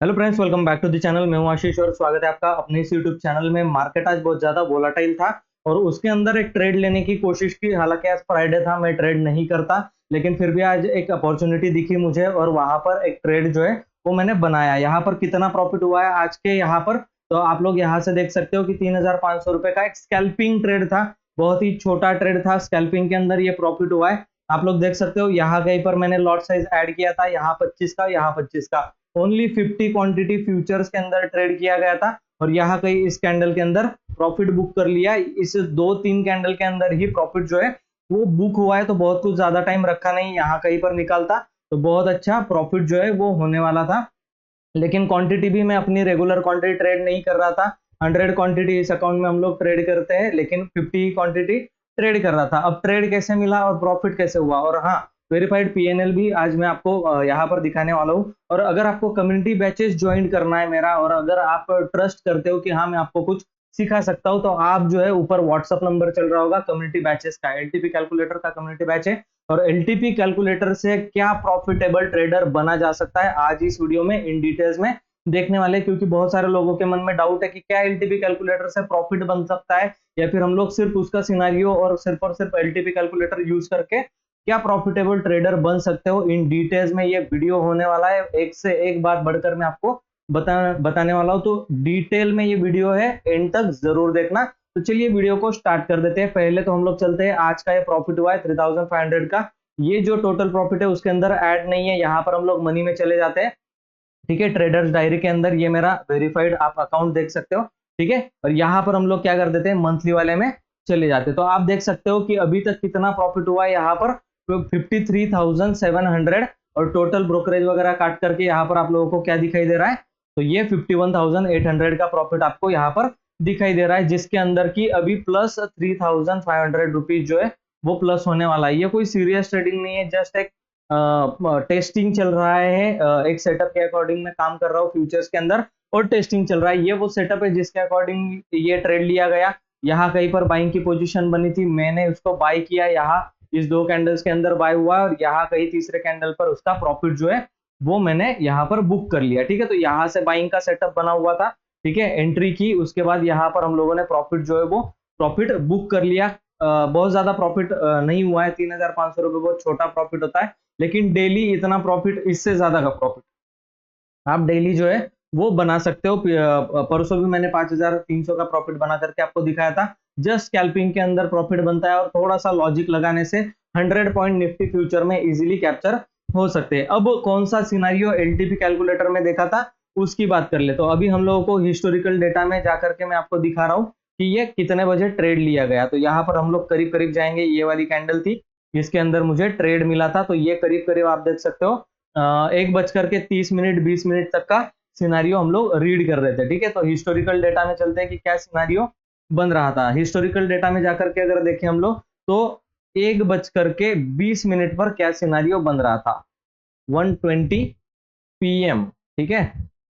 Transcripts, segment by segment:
Hello friends, welcome back to the channel. मैं हूं आशीष और स्वागत है आपका अपने इस यूट्यूब चैनल में। मार्केट आज बहुत ज्यादा वोलाटाइल था और उसके अंदर एक ट्रेड लेने की कोशिश की। हालांकि आज फ्राइडे था, मैं ट्रेड नहीं करता, लेकिन फिर भी आज एक अपॉर्चुनिटी दिखी मुझे और वहां पर एक ट्रेड जो है वो मैंने बनाया। यहाँ पर कितना प्रॉफिट हुआ है आज के यहाँ पर, तो आप लोग यहाँ से देख सकते हो कि 3,500 रुपए का एक स्कैल्पिंग ट्रेड था। बहुत ही छोटा ट्रेड था, स्कैल्पिंग के अंदर ये प्रॉफिट हुआ है। आप लोग देख सकते हो यहाँ कहीं पर मैंने लॉट साइज ऐड किया था, यहाँ 25 का, यहाँ 25 का। ओनली 50 क्वांटिटी फ्यूचर्स के अंदर ट्रेड किया गया था और यहाँ कहीं इस कैंडल के अंदर प्रॉफिट बुक कर लिया। इस 2-3 कैंडल के अंदर ही प्रॉफिट जो है वो बुक हुआ है, तो बहुत कुछ ज्यादा टाइम रखा नहीं, यहाँ कहीं पर निकालता तो बहुत अच्छा प्रॉफिट जो है वो होने वाला था। लेकिन क्वांटिटी भी मैं अपनी रेगुलर क्वांटिटी ट्रेड नहीं कर रहा था। 100 क्वांटिटी इस अकाउंट में हम लोग ट्रेड करते हैं, लेकिन 50 क्वांटिटी ट्रेड कर रहा था। अब ट्रेड कैसे मिला और प्रॉफिट कैसे हुआ, और हाँ, वेरीफाइड पीएनएल भी आज मैं आपको यहाँ पर दिखाने वाला हूँ। और अगर आपको कम्युनिटी बैचेस ज्वाइन करना है मेरा, और अगर आप ट्रस्ट करते हो कि हाँ मैं आपको कुछ सिखा सकता हूँ, तो आप जो है ऊपर व्हाट्सअप नंबर चल रहा होगा कम्युनिटी बैचेस का, एलटीपी कैलकुलेटर का कम्युनिटी बैच है। और एलटीपी कैलकुलेटर से क्या प्रॉफिटेबल ट्रेडर बना जा सकता है, आज इस वीडियो में इन डिटेल्स में देखने वाले। क्योंकि बहुत सारे लोगों के मन में डाउट है कि क्या एलटीपी कैलकुलेटर से प्रॉफिट बन सकता है, या फिर हम लोग सिर्फ उसका सिनारियो और सिर्फ एलटीपी कैलकुलेटर यूज करके क्या प्रॉफिटेबल ट्रेडर बन सकते हो। इन डिटेल्स में ये वीडियो होने वाला है, एक से एक बात बढ़कर मैं आपको बताने वाला हूँ। तो डिटेल में ये वीडियो है, एंड तक जरूर देखना। तो चलिए वीडियो को स्टार्ट कर देते हैं। पहले तो हम लोग चलते हैं, आज का ये प्रॉफिट हुआ है 3,500 का। ये जो टोटल प्रॉफिट है उसके अंदर ऐड नहीं है, यहाँ पर हम लोग मनी में चले जाते हैं। ठीक है, ट्रेडर्स डायरी के अंदर ये मेरा वेरीफाइड आप अकाउंट देख सकते हो। ठीक है, और यहाँ पर हम लोग क्या कर देते हैं, मंथली वाले में चले जाते हैं। तो आप देख सकते हो कि अभी तक कितना प्रॉफिट हुआ है यहाँ पर, 53,700। और टोटल ब्रोकरेज वगैरह काट करके यहाँ पर आप लोगों को क्या दिखाई दे रहा है, तो ये 51,800 का प्रॉफिट आपको यहाँ पर दिखाई दे रहा है, जिसके अंदर की अभी प्लस 3,500 रुपीज जो है वो प्लस होने वाला है। ये कोई सीरियस ट्रेडिंग नहीं है, जस्ट एक टेस्टिंग चल रहा है। एक सेटअप के अकॉर्डिंग मैं काम कर रहा हूँ फ्यूचर्स के अंदर, और टेस्टिंग चल रहा है। ये वो सेटअप है जिसके अकॉर्डिंग ये ट्रेड लिया गया। यहाँ कहीं पर बाइंग की पोजीशन बनी थी, मैंने उसको बाय किया, यहाँ इस 2 कैंडल्स के अंदर बाय हुआ, और यहाँ कहीं तीसरे कैंडल पर उसका प्रॉफिट जो है वो मैंने यहाँ पर बुक कर लिया। ठीक है, तो यहाँ से बाइंग का सेटअप बना हुआ था। ठीक है, एंट्री की, उसके बाद यहाँ पर हम लोगों ने प्रॉफिट जो है वो प्रॉफिट बुक कर लिया। बहुत ज्यादा प्रॉफिट नहीं हुआ है, 3,500 रुपए बहुत छोटा प्रॉफिट होता है, लेकिन डेली इतना प्रॉफिट, इससे ज्यादा का प्रॉफिट आप डेली जो है वो बना सकते हो। परसों भी मैंने 5,300 का प्रॉफिट बना करके आपको दिखाया था। जस्ट स्कैल्पिंग के अंदर प्रॉफिट बनता है और थोड़ा सा लॉजिक लगाने से 100 पॉइंट निफ्टी फ्यूचर में इजीली कैप्चर हो सकते हैं। अब कौन सा सिनारियो एलटीपी कैलकुलेटर में देखा था उसकी बात कर ले, तो अभी हम लोगों को हिस्टोरिकल डेटा में जाकर के मैं आपको दिखा रहा हूँ कि ये कितने बजे ट्रेड लिया गया। तो यहाँ पर हम लोग करीब करीब जाएंगे, ये वाली कैंडल थी जिसके अंदर मुझे ट्रेड मिला था, तो ये करीब करीब आप देख सकते हो 1:30 20 मिनट तक का सिनारियो हम लोग रीड कर रहे थे। ठीक है, तो हिस्टोरिकल डेटा में चलते हैं कि क्या सिनारियो बन रहा था। हिस्टोरिकल डेटा में जाकर के अगर देखें हम लोग, तो 1:20 पर क्या सिनारियो बन रहा था, 1:20 PM। ठीक है,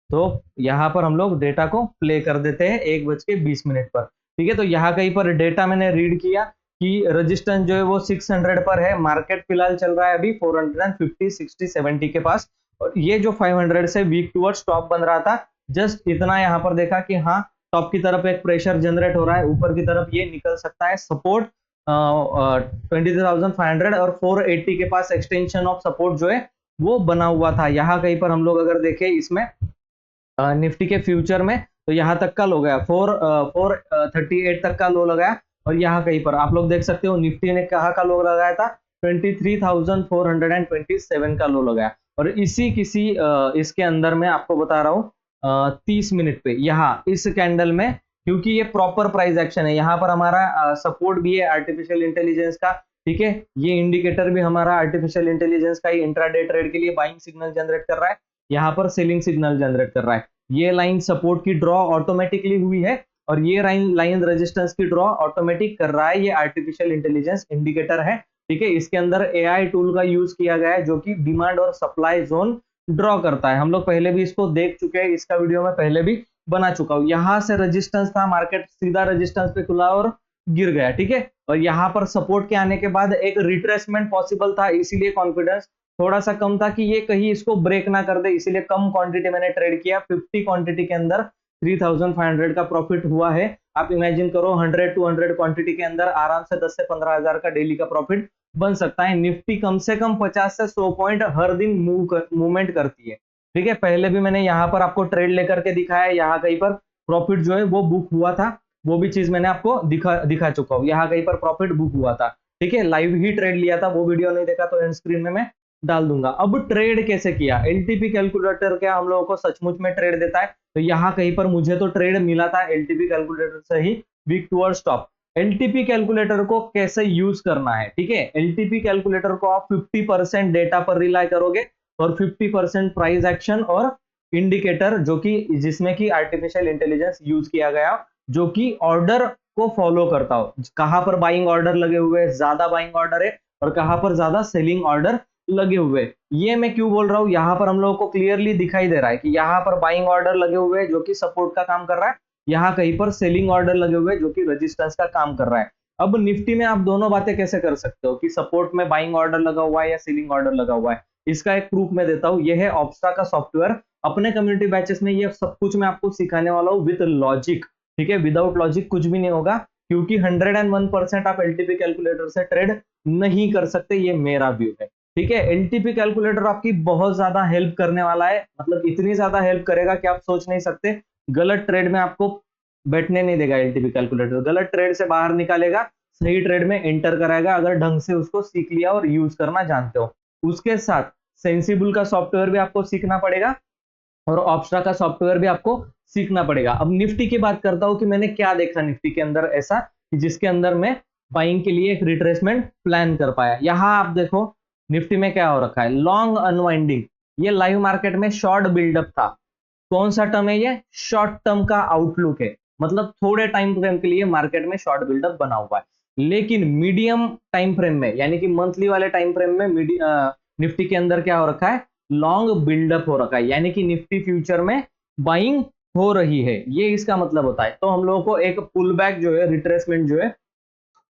तो यहाँ पर हम लोग डेटा को प्ले कर देते हैं 1:20 पर। ठीक है, तो यहाँ कहीं पर डेटा मैंने रीड किया कि रेजिस्टेंस जो है वो 600 पर है। मार्केट फिलहाल चल रहा है अभी 450 60 70 के पास, और ये जो 500 से वीक टूवर्ड्स टॉप बन रहा था, जस्ट इतना यहाँ पर देखा कि हाँ टॉप की तरफ एक प्रेशर जनरेट हो रहा है, ऊपर की तरफ ये निकल सकता है। सपोर्ट 23,500 और 480 के पास एक्सटेंशन ऑफ सपोर्ट जो है वो बना हुआ था। यहाँ कहीं पर हम लोग अगर देखें इसमें निफ्टी के फ्यूचर में, तो यहाँ तक का लो गया 438 तक का लो लगाया। और यहाँ कहीं पर आप लोग देख सकते हो निफ्टी ने कहाँ का लो लगाया था, 23,427 का लो लगाया। और इसी किसी इसके अंदर मैं आपको बता रहा हूँ 30 मिनट पे, यहाँ इस कैंडल में, क्योंकि ये प्रॉपर प्राइस एक्शन है, यहाँ पर हमारा सपोर्ट भी है आर्टिफिशियल इंटेलिजेंस का। ठीक है, ये इंडिकेटर भी हमारा आर्टिफिशियल इंटेलिजेंस का ही इंट्राडे ट्रेड के लिए बाइंग सिग्नल जनरेट कर रहा है, यहाँ पर सेलिंग सिग्नल जनरेट कर रहा है। ये लाइन सपोर्ट की ड्रॉ ऑटोमेटिकली हुई है, और ये लाइन रेजिस्टेंस की ड्रॉ ऑटोमेटिक कर रहा है, ये आर्टिफिशियल इंटेलिजेंस इंडिकेटर है। ठीक है, इसके अंदर एआई टूल का यूज किया गया है जो कि डिमांड और सप्लाई जोन ड्रॉ करता है। हम लोग पहले भी इसको देख चुके हैं, इसका वीडियो में पहले भी बना चुका हूँ। यहाँ से रेजिस्टेंस था, मार्केट सीधा रेजिस्टेंस पे खुला और गिर गया। ठीक है, और यहाँ पर सपोर्ट के आने के बाद एक रिट्रेसमेंट पॉसिबल था, इसीलिए कॉन्फिडेंस थोड़ा सा कम था कि ये कहीं इसको ब्रेक ना कर दे, इसीलिए कम क्वांटिटी मैंने ट्रेड किया। 50 क्वांटिटी के अंदर 3500 का प्रॉफिट हुआ है। आप इमेजिन करो 100-200 क्वांटिटी के अंदर आराम से 10 से 15 हजार का डेली का प्रॉफिट बन सकता है। निफ्टी कम से कम 50 से 100 पॉइंट हर दिन मूवमेंट करती है। ठीक है, पहले भी मैंने यहाँ पर आपको ट्रेड लेकर के दिखाया, यहाँ कहीं पर प्रॉफिट जो है वो बुक हुआ था, वो भी चीज मैंने आपको दिखा चुका हूँ। यहाँ कहीं पर प्रॉफिट बुक हुआ था, ठीक है, लाइव ही ट्रेड लिया था। वो वीडियो नहीं देखा तो एंड स्क्रीन में मैं डाल दूंगा। अब ट्रेड कैसे किया, एलटीपी कैलकुलेटर क्या हम लोगों को सचमुच में ट्रेड देता है? तो यहाँ कहीं पर मुझे तो ट्रेड मिला था एलटीपी कैलकुलेटर से ही, week toward stop. LTP calculator को कैसे यूज करना है, ठीक है, एलटीपी कैलकुलेटर को आप 50% डेटा पर रिलाय करोगे और 50% प्राइस एक्शन और इंडिकेटर, जो कि जिसमें कि आर्टिफिशियल इंटेलिजेंस यूज किया गया, जो कि ऑर्डर को फॉलो करता हो, कहां पर बाइंग ऑर्डर लगे हुए, ज्यादा बाइंग ऑर्डर है और कहां पर ज्यादा सेलिंग ऑर्डर लगे हुए। ये मैं क्यों बोल रहा हूं, यहाँ पर हम लोगों को क्लियरली दिखाई दे रहा है कि यहाँ पर बाइंग ऑर्डर लगे हुए हैं जो कि सपोर्ट का काम कर रहा है, यहाँ कहीं पर सेलिंग ऑर्डर लगे हुए हैं जो कि रेजिस्टेंस का काम कर रहा है। अब निफ्टी में आप दोनों बातें कैसे कर सकते हो कि सपोर्ट में बाइंग ऑर्डर लगा हुआ है या सेलिंग ऑर्डर लगा हुआ है? इसका एक प्रूफ मैं देता हूँ, यह है ऑप्स्ट्रा का सॉफ्टवेयर। अपने कम्युनिटी बैचेस में ये सब कुछ मैं आपको सिखाने वाला हूँ विद लॉजिक, ठीक है, विदाउट लॉजिक कुछ भी नहीं होगा, क्योंकि 101% आप एलटीपी कैलकुलेटर से ट्रेड नहीं कर सकते, ये मेरा व्यू है। ठीक है, एलटीपी कैलकुलेटर आपकी बहुत ज्यादा हेल्प करने वाला है, मतलब इतनी ज्यादा हेल्प करेगा कि आप सोच नहीं सकते। गलत ट्रेड में आपको बैठने नहीं देगा एलटीपी कैलकुलेटर, गलत ट्रेड से बाहर निकालेगा, सही ट्रेड में एंटर कराएगा, अगर ढंग से उसको सीख लिया और यूज करना जानते हो। उसके साथ सेंसिबल का सॉफ्टवेयर भी आपको सीखना पड़ेगा और ऑप्स्ट्रा का सॉफ्टवेयर भी आपको सीखना पड़ेगा। अब निफ्टी की बात करता हूं कि मैंने क्या देखा निफ्टी के अंदर ऐसा कि जिसके अंदर मैं बाइंग के लिए एक रिट्रेसमेंट प्लान कर पाया। यहां आप देखो निफ्टी में क्या हो रखा है, लॉन्ग अनवाइंडिंग। ये लाइव मार्केट में शॉर्ट बिल्डअप था। कौन सा टर्म है ये? शॉर्ट टर्म का आउटलुक है, मतलब थोड़े टाइम फ्रेम के लिए मार्केट में शॉर्ट बिल्डअप बना हुआ है। लेकिन मीडियम टाइम फ्रेम में, यानी कि मंथली वाले टाइम फ्रेम में निफ्टी के अंदर क्या हो रखा है, लॉन्ग बिल्डअप हो रखा है, यानी कि निफ्टी फ्यूचर में बाइंग हो रही है, ये इसका मतलब होता है। तो हम लोगों को एक पुल बैक जो है, रिट्रेसमेंट जो है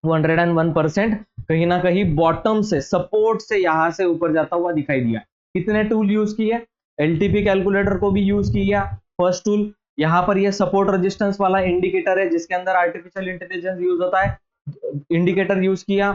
101% कहीं ना कहीं बॉटम से, सपोर्ट से यहां से ऊपर जाता हुआ दिखाई दिया। कितने टूल यूज किए? एलटीपी कैलकुलेटर को भी यूज किया, फर्स्ट टूल। यहां पर ये सपोर्ट रेजिस्टेंस वाला इंडिकेटर है जिसके अंदर आर्टिफिशियल इंटेलिजेंस यूज होता है, इंडिकेटर यूज किया,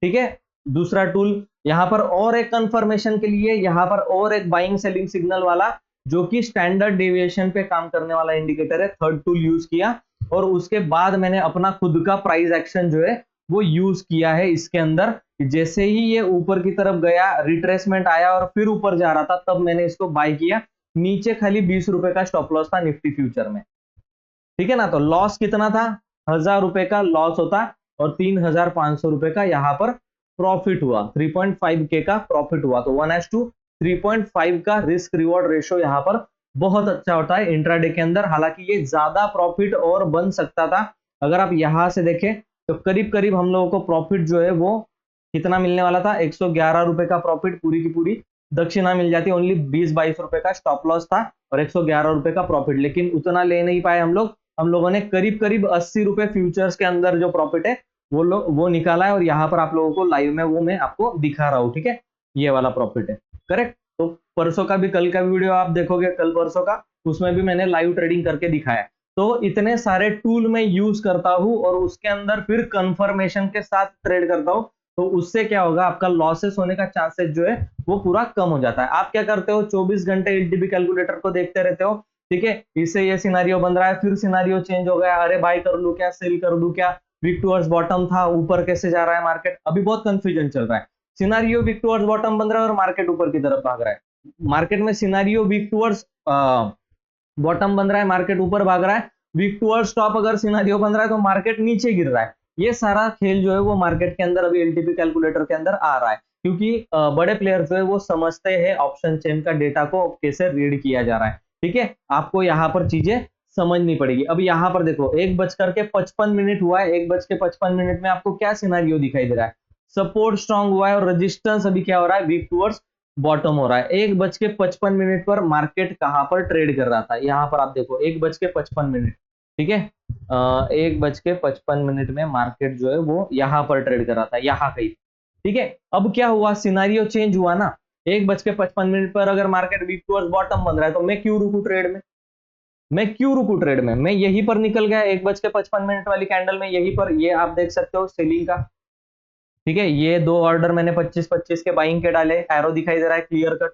ठीक है। दूसरा टूल यहां पर और एक कंफर्मेशन के लिए, यहां पर और एक बाइंग सेलिंग सिग्नल वाला जो कि स्टैंडर्ड डेविएशन पे काम करने वाला इंडिकेटर है, थर्ड टूल यूज किया। और उसके बाद मैंने अपना खुद का प्राइस एक्शन जो है वो यूज किया है इसके अंदर। जैसे ही ये ऊपर की तरफ गया, रिट्रेसमेंट आया और फिर ऊपर जा रहा था, तब मैंने इसको बाय किया। नीचे खाली 20 रुपए का स्टॉप लॉस था निफ्टी फ्यूचर में, ठीक है ना। तो लॉस कितना था? 1000 रुपए का लॉस होता और 3500 रुपए का यहाँ पर प्रॉफिट हुआ, 3.5 के का प्रॉफिट हुआ। तो 1:3.5 का रिस्क रिवॉर्ड रेशो यहाँ पर बहुत अच्छा होता है इंट्राडे के अंदर। हालांकि ये ज्यादा प्रॉफिट और बन सकता था। अगर आप यहां से देखें तो करीब करीब हम लोगों को प्रॉफिट जो है वो कितना मिलने वाला था, 111 रुपए का प्रॉफिट, पूरी की पूरी दक्षिणा मिल जाती। ओनली 20-22 रुपए का स्टॉप लॉस था और 111 रुपए का प्रॉफिट, लेकिन उतना ले नहीं पाए हम लोग। हम लोगों ने करीब करीब 80 रुपए फ्यूचर्स के अंदर जो प्रॉफिट है वो निकाला है, और यहाँ पर आप लोगों को लाइव में वो मैं आपको दिखा रहा हूँ, ठीक है। ये वाला प्रॉफिट है, करेक्ट। तो परसों का भी, कल का वीडियो आप देखोगे, कल परसों का, उसमें भी मैंने लाइव ट्रेडिंग करके दिखाया। तो इतने सारे टूल मैं यूज करता हूं और उसके अंदर फिर कंफर्मेशन के साथ ट्रेड करता हूं, तो उससे क्या होगा, आपका लॉसेस होने का चांसेस जो है वो पूरा कम हो जाता है। आप क्या करते हो, 24 घंटे एलटीपी कैलकुलेटर को देखते रहते हो, ठीक है। इससे ये सिनारियो बन रहा है, फिर सिनारियो चेंज हो गया, अरे बाय कर लूं क्या, सेल कर दूं क्या, वीक टूवर्ड्स बॉटम था, ऊपर कैसे जा रहा है मार्केट, अभी बहुत कंफ्यूजन चल रहा है। सिनारियो वीक टूवर्ड्स बॉटम बन रहा है और मार्केट ऊपर की तरफ भाग रहा है। मार्केट में सिनारियो वीक टूवर्ड्स बॉटम बन रहा है, मार्केट ऊपर भाग रहा है। वीक टूवर्ड्स टॉप अगर सिनारियो बन रहा है तो मार्केट नीचे गिर रहा है। ये सारा खेल जो है वो मार्केट के अंदर अभी एलटीपी कैलकुलेटर के अंदर आ रहा है, क्योंकि बड़े प्लेयर जो है वो समझते हैं ऑप्शन चेन का डेटा को कैसे रीड किया जा रहा है, ठीक है। आपको यहाँ पर चीजें समझनी पड़ेगी। अब यहाँ पर देखो 1:55 हुआ है, 1:55 में आपको क्या सिनारियो दिखाई दे रहा है, सपोर्ट स्ट्रांग हुआ है और रेजिस्टेंस अभी क्या हो रहा है, वीक टूवर्ड्स बॉटम हो रहा है। 1:55 पर मार्केट कहां पर ट्रेड कर रहा था, यहां पर आप देखो 1:55, ठीक है। 1:55 में मार्केट जो है वो यहां पर ट्रेड कर रहा था, यहां कहीं, ठीक है। अब क्या हुआ, सिनारियो चेंज हुआ ना, 1:55 पर अगर मार्केट वीक टूवर्ड्स बॉटम बन रहा है तो मैं क्यों रुकू ट्रेड में? मैं यहीं पर निकल गया 1:55 वाली कैंडल में, यहीं पर ये आप देख सकते हो सेलिंग का, ठीक है। ये 2 ऑर्डर मैंने 25-25 के बाइंग के डाले, एरो दिखाई दे रहा है क्लियर कट,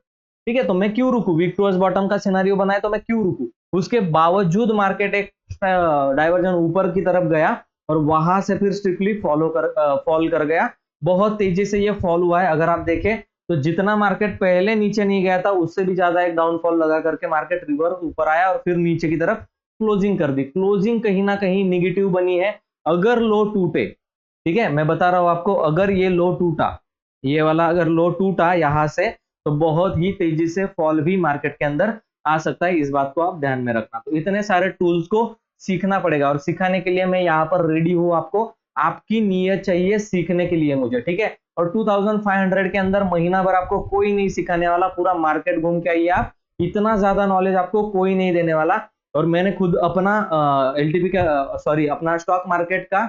ठीक है। तो मैं क्यों रुकू? वीक टूवर्ड्स बॉटम का सिनेरियो बनाए तो मैं क्यों रुकू? उसके बावजूद मार्केट एक डाइवर्जन ऊपर की तरफ गया और वहां से फिर स्ट्रिक्टली फॉल कर गया। बहुत तेजी से ये फॉल हुआ है। अगर आप देखें तो जितना मार्केट पहले नीचे नहीं गया था उससे भी ज्यादा एक डाउनफॉल लगा करके मार्केट रिवर्स ऊपर आया और फिर नीचे की तरफ क्लोजिंग कर दी। क्लोजिंग कहीं ना कहीं निगेटिव बनी है। अगर लो टूटे, ठीक है, मैं बता रहा हूं आपको, अगर ये लो टूटा, ये वाला अगर लो टूटा यहां से, तो बहुत ही तेजी से फॉल भी मार्केट के अंदर आ सकता है। इस बात को आप ध्यान में रखना। तो इतने सारे टूल्स को सीखना पड़ेगा और सिखाने के लिए मैं यहाँ पर रेडी हूँ आपको। आपकी नीयत चाहिए सीखने के लिए मुझे, ठीक है। और 2500 के अंदर महीना भर आपको कोई नहीं सिखाने वाला, पूरा मार्केट घूम के आइए आप, इतना ज्यादा नॉलेज आपको कोई नहीं देने वाला। और मैंने खुद अपना एलटीपी का अपना स्टॉक मार्केट का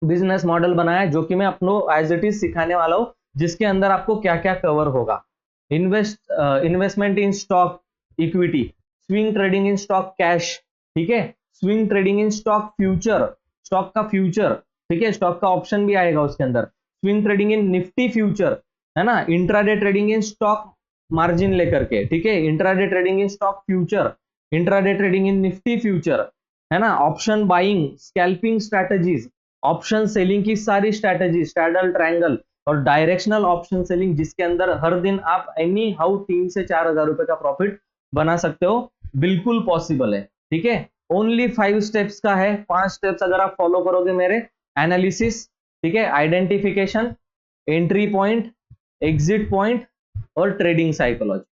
बिजनेस मॉडल बनाया जो कि मैं अपनो एज इट इज सिखाने वाला हूँ, जिसके अंदर आपको क्या क्या कवर होगा। Investment in stock equity, swing trading in stock cash, ठीक है, swing trading in stock future, stock का फ्यूचर, ठीक है, स्टॉक का ऑप्शन भी आएगा उसके अंदर, swing trading in Nifty future, है ना, intraday trading in stock margin लेकर के, ठीक है, intraday trading in stock future, intraday trading in Nifty future, है ना, option buying, scalping strategies, option selling की सारी स्ट्रैटेजी, स्ट्रैडल ट्रायंगल और डायरेक्शनल ऑप्शन सेलिंग, जिसके अंदर हर दिन आप एनी हाउ 3 से 4 हजार रुपए का प्रॉफिट बना सकते हो। बिल्कुल पॉसिबल है, ठीक है। ओनली 5 स्टेप्स का है। 5 स्टेप्स अगर आप फॉलो करोगे मेरे, एनालिसिस, ठीक है, identification, entry point, exit point और ट्रेडिंग साइकोलॉजी,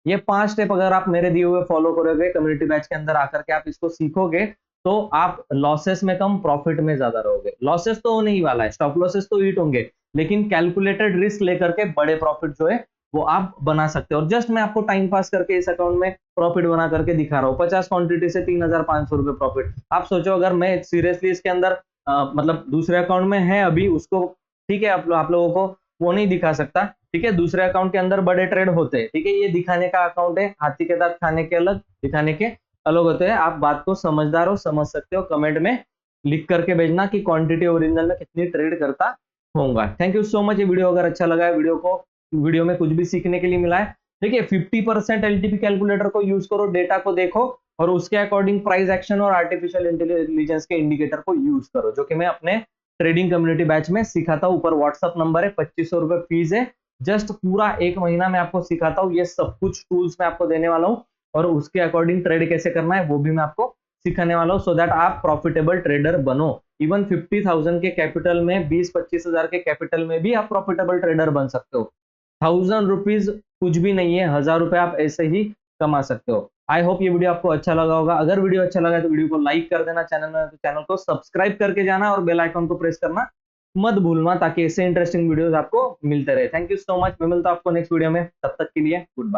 ये 5 स्टेप अगर आप मेरे दिए हुए फॉलो करोगे कम्युनिटी बैच के अंदर आकर के आप इसको सीखोगे, तो आप लॉसेस में कम प्रॉफिट में ज्यादा रहोगे। लॉसेस तो होने ही वाला है, स्टॉप लॉसेस तो हिट होंगे, लेकिन कैलकुलेटेड रिस्क लेकर के बड़े प्रॉफिट जो है वो आप बना सकते हो। और जस्ट मैं आपको टाइम पास करके इस अकाउंट में प्रॉफिट बना करके दिखा रहा हूँ। 50 क्वांटिटी से 3500 रुपए प्रॉफिट। आप सोचो अगर मैं सीरियसली इसके अंदर मतलब दूसरे अकाउंट में है अभी उसको, ठीक है, आप लोगों को वो नहीं दिखा सकता, ठीक है, दूसरे अकाउंट के अंदर बड़े ट्रेड होते हैं, ठीक है, ये दिखाने का अकाउंट है, हाथी के दांत खाने के अलग, दिखाने के अलग होते हैं। आप बात को समझदार हो, समझ सकते हो, कमेंट में लिख करके भेजना कि क्वांटिटी ओरिजिनल में कितनी ट्रेड करता होगा। Thank you so much. ये वीडियो अगर अच्छा लगा है, वीडियो में कुछ भी सीखने के लिए मिला है, देखिए 50% एलटीपी कैलकुलेटर को यूज करो, डेटा को देखो और उसके अकॉर्डिंग प्राइस एक्शन और आर्टिफिशियल इंटेलिजेंस के इंडिकेटर को यूज करो, जो कि मैं अपने ट्रेडिंग कम्युनिटी बैच में सिखाता हूं। ऊपर व्हाट्सअप नंबर है, 2500 रुपए फीस है। जस्ट पूरा 1 महीना मैं आपको सिखाता हूँ, ये सब कुछ टूल्स मैं आपको देने वाला हूँ और उसके अकॉर्डिंग ट्रेड कैसे करना है वो भी मैं आपको सिखाने वाला हूँ, सो दैट आप प्रॉफिटेबल ट्रेडर बनो। इवन 50,000 के कैपिटल में, 20-25 हजार के कैपिटल में भी आप प्रॉफिटेबल ट्रेडर बन सकते हो। 1000 रुपीज कुछ भी नहीं है, 1000 रुपए आप ऐसे ही कमा सकते हो। आई होप ये वीडियो आपको अच्छा लगा होगा। अगर वीडियो अच्छा लगा तो वीडियो को लाइक कर देना, चैनल को सब्सक्राइब करके जाना और बेल आइकन को प्रेस करना मत भूलना, ताकि ऐसे इंटरेस्टिंग वीडियोस आपको मिलते रहे। Thank you so much. मैं मिलता हूं आपको नेक्स्ट वीडियो में, तब तक के लिए गुड बाय।